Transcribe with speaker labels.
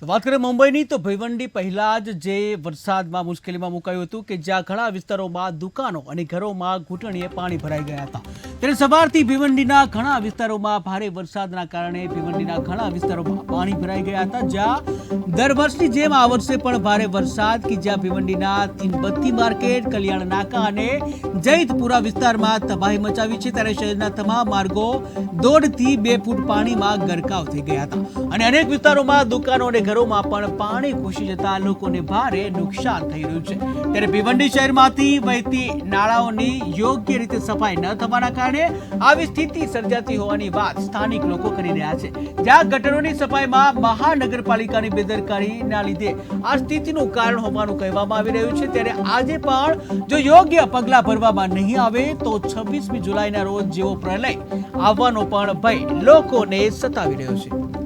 Speaker 1: તો વાત કરીએ મુંબઈની તો ભિવંડી પહેલા જ જે વરસાદમાં મુશ્કેલીમાં મુકાયું હતું કે જ્યાં ઘણા વિસ્તારોમાં દુકાનો અને ઘરોમાં ઘૂંટણીએ પાણી ભરાઈ ગયા હતા. ત્યારે સવારથી ભિવંડીના ઘણા વિસ્તારોમાં ભારે વરસાદના કારણે ભિવંડીના ઘણા વિસ્તારોમાં પાણી ભરાઈ ગયા હતા. જ્યાં દર વર્ષની જેમ આ વર્ષે પણ ભારે વરસાદ કે જ્યાં ભિવંડીના તીનબત્તી માર્કેટ, કલ્યાણ નાકા અને જૈતપુરા વિસ્તારમાં તબાહી મચાવી છે. ત્યારે શહેરના તમામ માર્ગો 1.5 થી 2 ફૂટ પાણીમાં ગરકાવ થઈ ગયા હતા અને અનેક વિસ્તારોમાં દુકાનો અને ઘરોમાં પણ પાણી ઘૂસી જતા લોકોને ભારે નુકસાન થઈ રહ્યું છે. ત્યારે ભિવંડી શહેરમાંથી વહેતી નાળાઓની યોગ્ય રીતે સફાઈ ન થવાના કારણે આવી સ્થિતિ સર્જાતી હોવાની વાત સ્થાનિક લોકો કરી રહ્યા છે. જ્યાં ગટરોની સફાઈમાં મહાનગરપાલિકાની બેદરકારીના લીધે આ સ્થિતિનું કારણ હોવાનું કહેવામાં આવી રહ્યું છે. ત્યારે આજે પણ જો યોગ્ય પગલાં ભરવામાં નહીં આવે તો 26મી જુલાઈના રોજ જેવો પ્રલય આવવાનો પણ ભય લોકોને સતાવી રહ્યો છે.